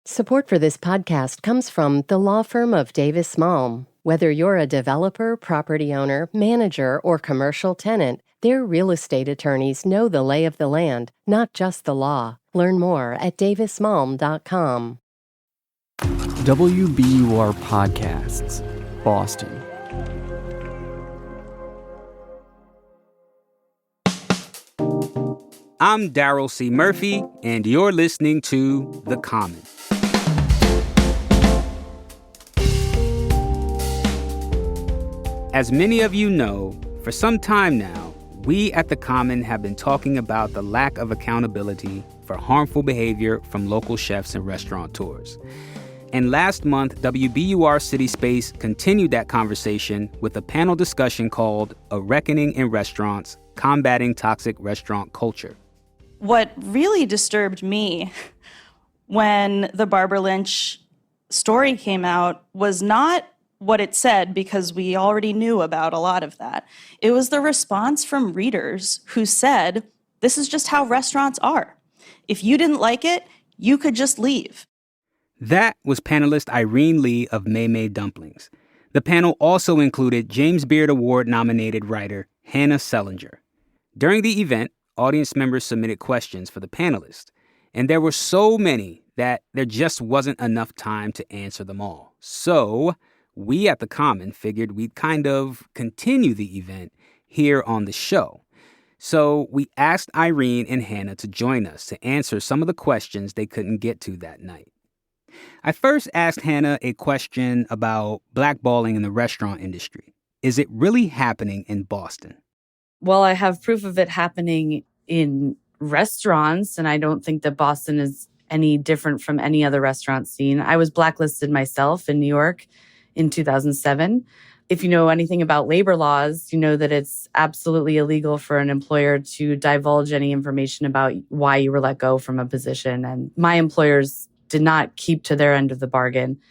Support for this podcast comes from the law firm of Davis Malm. Whether you're a developer, property owner, manager, or commercial tenant, their real estate attorneys know the lay of the land, not just the law. Learn more at davismalm.com. WBUR Podcasts, Boston. I'm Darryl C. Murphy, and you're listening to The Common. As many of you know, for some time now, we at The Common have been talking about the lack of accountability for harmful behavior from local chefs and restaurateurs. And last month, WBUR CitySpace continued that conversation with a panel discussion called A Reckoning in Restaurants, Combating Toxic Restaurant Culture. What really disturbed me when the Barbara Lynch story came out was not what it said, because we already knew about a lot of that. It was the response from readers who said, this is just how restaurants are. If you didn't like it, you could just leave. That was panelist Irene Li of May Dumplings. The panel also included James Beard Award-nominated writer Hannah Selinger. During the event, audience members submitted questions for the panelists, and there were so many that there just wasn't enough time to answer them all. So we at The Common figured we'd kind of continue the event here on the show. So we asked Irene and Hannah to join us to answer some of the questions they couldn't get to that night. I first asked Hannah a question about blackballing in the restaurant industry. Is it really happening in Boston? Well, I have proof of it happening in restaurants, and I don't think that Boston is any different from any other restaurant scene. I was blacklisted myself in New York in 2007. If you know anything about labor laws, you know that it's absolutely illegal for an employer to divulge any information about why you were let go from a position. And my employers did not keep to their end of the bargain,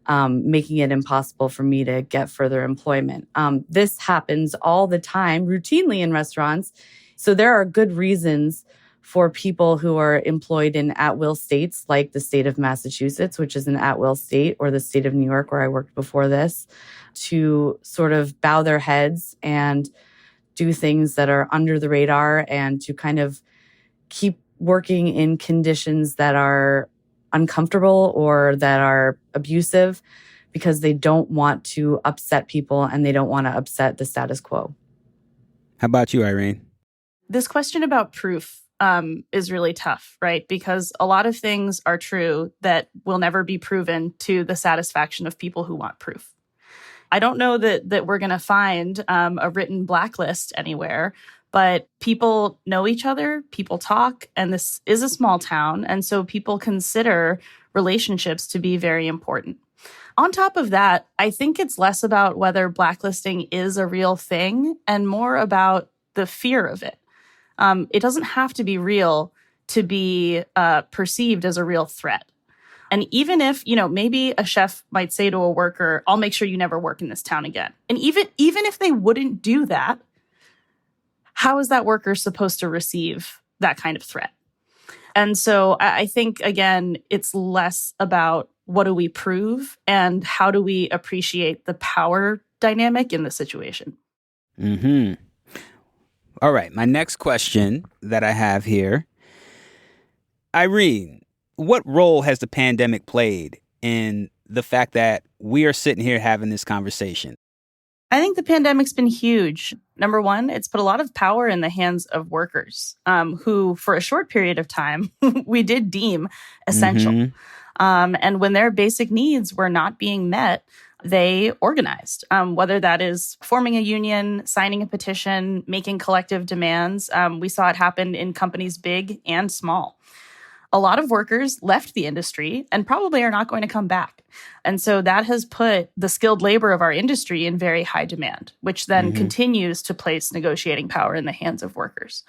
making it impossible for me to get further employment. This happens all the time, routinely in restaurants. So there are good reasons for people who are employed in at-will states, like the state of Massachusetts, which is an at-will state, or the state of New York, where I worked before this, to sort of bow their heads and do things that are under the radar and to kind of keep working in conditions that are uncomfortable or that are abusive, because they don't want to upset people and they don't want to upset the status quo. How about you, Irene? This question about proof is really tough, right? Because a lot of things are true that will never be proven to the satisfaction of people who want proof. I don't know that we're going to find a written blacklist anywhere, but people know each other, people talk, and this is a small town, and so people consider relationships to be very important. On top of that, I think it's less about whether blacklisting is a real thing and more about the fear of it. It doesn't have to be real to be perceived as a real threat. And even if, maybe a chef might say to a worker, I'll make sure you never work in this town again. And even if they wouldn't do that, how is that worker supposed to receive that kind of threat? And so I think, again, it's less about what do we prove and how do we appreciate the power dynamic in the situation. Mm-hmm. All right, my next question that I have here. Irene, what role has the pandemic played in the fact that we are sitting here having this conversation? I think the pandemic's been huge. Number one, it's put a lot of power in the hands of workers who, for a short period of time, we did deem essential. Mm-hmm. And when their basic needs were not being met, they organized, whether that is forming a union, signing a petition, making collective demands. We saw it happen in companies big and small. A lot of workers left the industry and probably are not going to come back. And so that has put the skilled labor of our industry in very high demand, which then continues to place negotiating power in the hands of workers.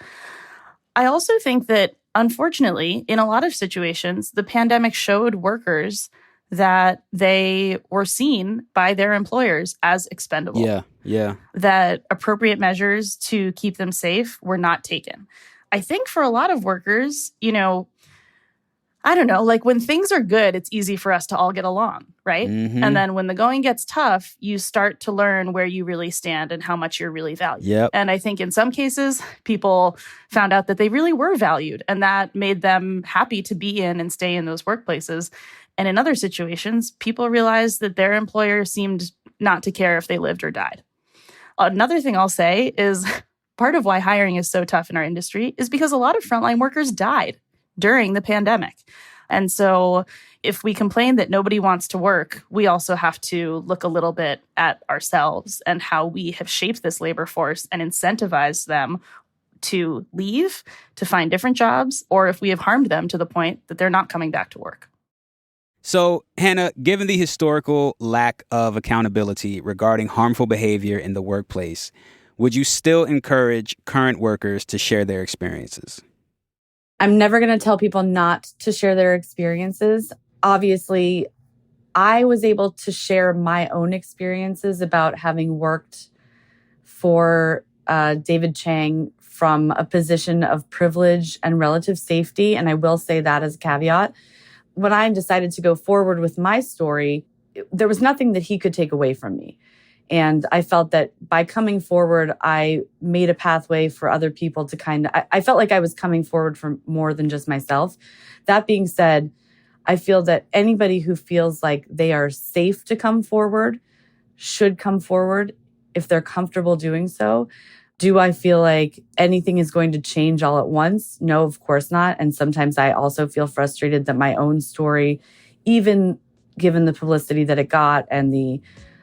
I also think that, unfortunately, in a lot of situations, the pandemic showed workers that they were seen by their employers as expendable. Yeah. That appropriate measures to keep them safe were not taken. I think for a lot of workers, I don't know, like when things are good, it's easy for us to all get along, right? And then when the going gets tough, you start to learn where you really stand and how much you're really valued. Yep. And I think in some cases, people found out that they really were valued, and that made them happy to be in and stay in those workplaces. And in other situations, people realized that their employer seemed not to care if they lived or died. Another thing I'll say is part of why hiring is so tough in our industry is because a lot of frontline workers died during the pandemic. And so if we complain that nobody wants to work, we also have to look a little bit at ourselves and how we have shaped this labor force and incentivized them to leave, to find different jobs, or if we have harmed them to the point that they're not coming back to work. So, Hannah, given the historical lack of accountability regarding harmful behavior in the workplace, would you still encourage current workers to share their experiences? I'm never going to tell people not to share their experiences. Obviously, I was able to share my own experiences about having worked for David Chang from a position of privilege and relative safety. And I will say that as a caveat. When I decided to go forward with my story, there was nothing that he could take away from me. And I felt that by coming forward, I made a pathway for other people to I felt like I was coming forward for more than just myself. That being said, I feel that anybody who feels like they are safe to come forward should come forward if they're comfortable doing so. Do I feel like anything is going to change all at once? No, of course not. And sometimes I also feel frustrated that my own story, even given the publicity that it got and the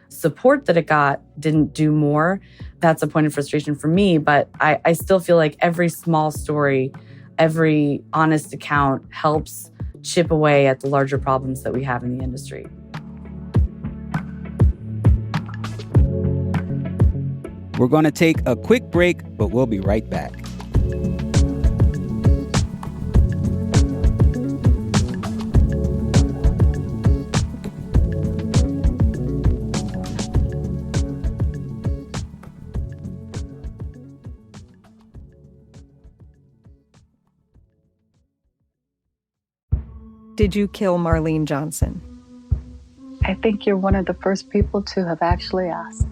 support that it got, didn't do more. That's a point of frustration for me. But I still feel like every small story, every honest account helps chip away at the larger problems that we have in the industry. We're going to take a quick break, but we'll be right back. Did you kill Marlene Johnson? I think you're one of the first people to have actually asked.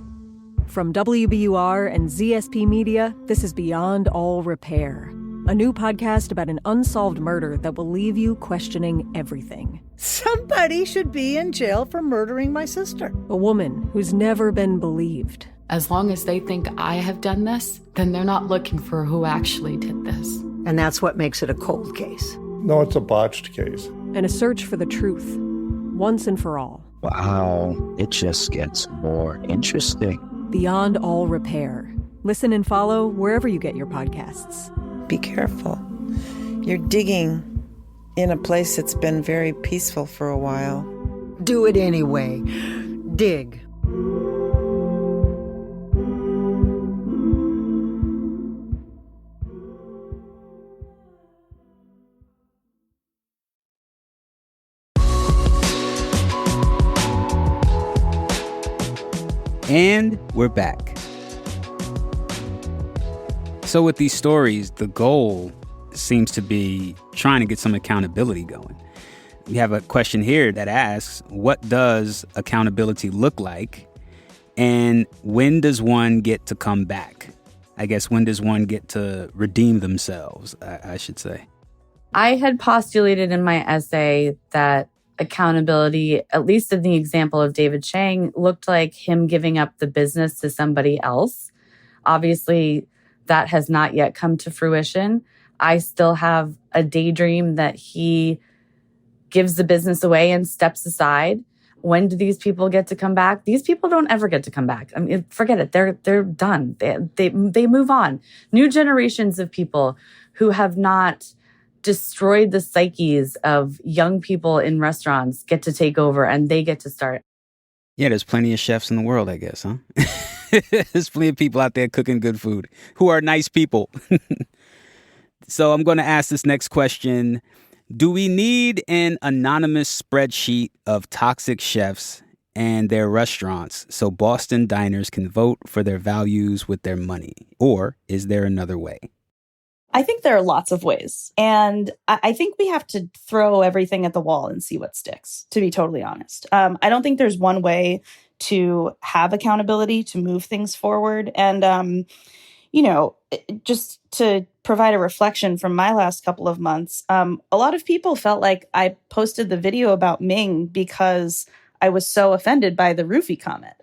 From WBUR and ZSP Media, this is Beyond All Repair, a new podcast about an unsolved murder that will leave you questioning everything. Somebody should be in jail for murdering my sister. A woman who's never been believed. As long as they think I have done this, then they're not looking for who actually did this. And that's what makes it a cold case. No, it's a botched case. And a search for the truth, once and for all. Wow, it just gets more interesting. Beyond All Repair. Listen and follow wherever you get your podcasts. Be careful. You're digging in a place that's been very peaceful for a while. Do it anyway. Dig. And we're back. So with these stories, the goal seems to be trying to get some accountability going. We have a question here that asks, what does accountability look like? And when does one get to come back? I guess, when does one get to redeem themselves, I should say? I had postulated in my essay that accountability, at least in the example of David Chang, looked like him giving up the business to somebody else. Obviously, that has not yet come to fruition. I still have a daydream that he gives the business away and steps aside. When do these people get to come back? These people don't ever get to come back. I mean, forget it. They're done. They move on. New generations of people who have not destroyed the psyches of young people in restaurants get to take over, and they get to start. Yeah, there's plenty of chefs in the world, I guess, huh? There's plenty of people out there cooking good food who are nice people. So I'm going to ask this next question. Do we need an anonymous spreadsheet of toxic chefs and their restaurants so Boston diners can vote for their values with their money? Or is there another way? I think there are lots of ways. And I think we have to throw everything at the wall and see what sticks, to be totally honest. I don't think there's one way to have accountability, to move things forward. And, just to provide a reflection from my last couple of months, a lot of people felt like I posted the video about Ming because I was so offended by the roofie comment.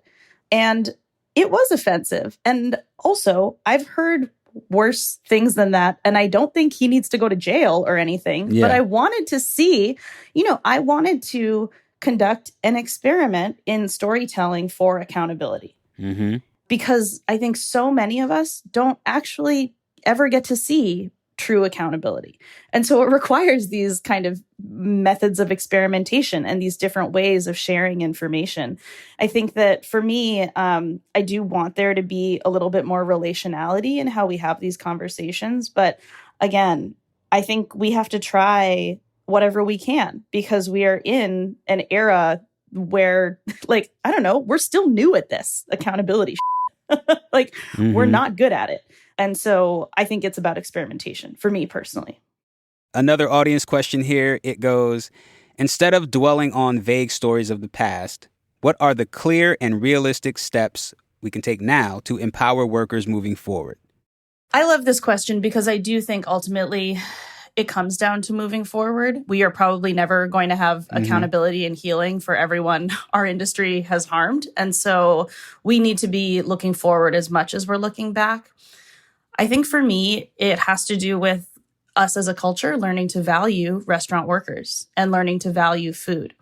And it was offensive. And also, I've heard worse things than that. And I don't think he needs to go to jail or anything. Yeah. But I wanted to see, I wanted to conduct an experiment in storytelling for accountability. Mm-hmm. Because I think so many of us don't actually ever get to see true accountability. And so it requires these kind of methods of experimentation and these different ways of sharing information. I think that for me, I do want there to be a little bit more relationality in how we have these conversations. But again, I think we have to try whatever we can because we are in an era where, we're still new at this accountability. We're not good at it. And so I think it's about experimentation for me personally. Another audience question here. It goes, instead of dwelling on vague stories of the past, what are the clear and realistic steps we can take now to empower workers moving forward? I love this question because I do think ultimately it comes down to moving forward. We are probably never going to have accountability and healing for everyone our industry has harmed. And so we need to be looking forward as much as we're looking back. I think for me, it has to do with us as a culture learning to value restaurant workers and learning to value food.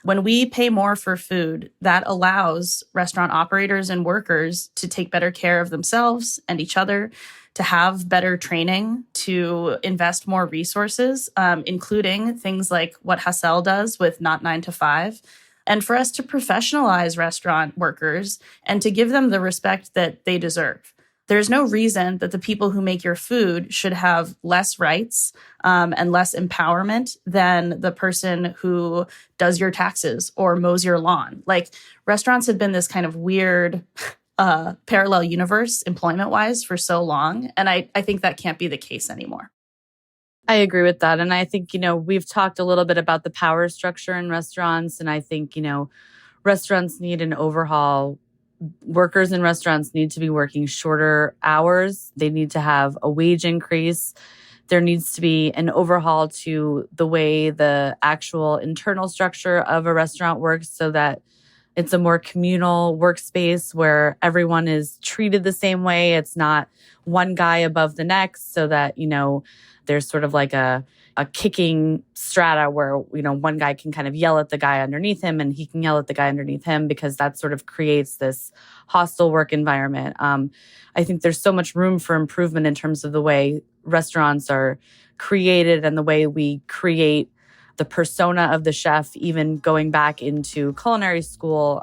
When we pay more for food, that allows restaurant operators and workers to take better care of themselves and each other, to have better training, to invest more resources, including things like what Hassel does with Not 9 to 5, and for us to professionalize restaurant workers and to give them the respect that they deserve. There's no reason that the people who make your food should have less rights and less empowerment than the person who does your taxes or mows your lawn. Restaurants have been this kind of weird parallel universe employment-wise for so long. And I think that can't be the case anymore. I agree with that. And I think, we've talked a little bit about the power structure in restaurants. And I think, restaurants need an overhaul. Workers in restaurants need to be working shorter hours. They need to have a wage increase. There needs to be an overhaul to the way the actual internal structure of a restaurant works so that it's a more communal workspace where everyone is treated the same way. It's not one guy above the next so that, there's sort of like a kicking strata where, one guy can kind of yell at the guy underneath him and he can yell at the guy underneath him because that sort of creates this hostile work environment. I think there's so much room for improvement in terms of the way restaurants are created and the way we create the persona of the chef, even going back into culinary school,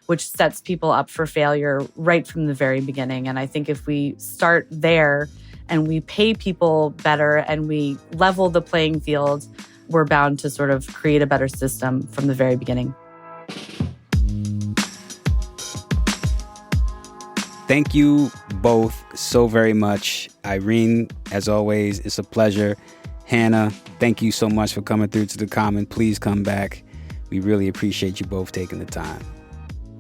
which sets people up for failure right from the very beginning. And I think if we start there and we pay people better and we level the playing field, we're bound to sort of create a better system from the very beginning. Thank you both so very much. Irene, as always, it's a pleasure. Hannah, thank you so much for coming through to The Common. Please come back. We really appreciate you both taking the time.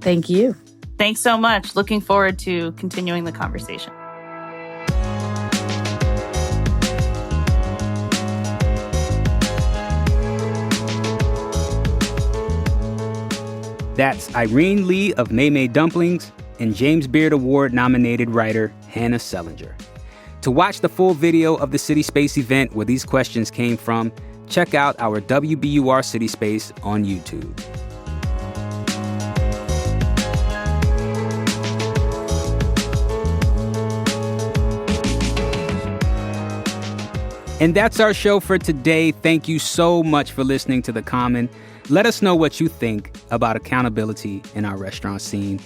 Thank you. Thanks so much. Looking forward to continuing the conversation. That's Irene Li of Mei Dumplings and James Beard Award-nominated writer Hannah Selinger. To watch the full video of the CitySpace event where these questions came from, check out our WBUR CitySpace on YouTube. And that's our show for today. Thank you so much for listening to The Common. Let us know what you think about accountability in our restaurant scene.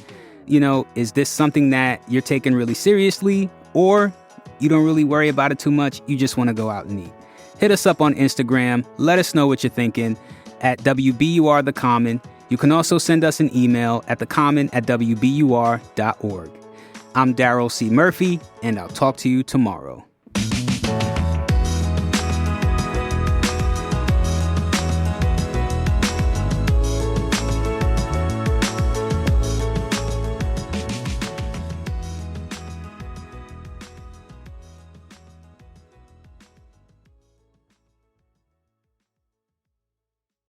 Is this something that you're taking really seriously, or you don't really worry about it too much? You just want to go out and eat. Hit us up on Instagram. Let us know what you're thinking at WBUR The Common. You can also send us an email at thecommon@wbur.org. I'm Daryl C. Murphy, and I'll talk to you tomorrow.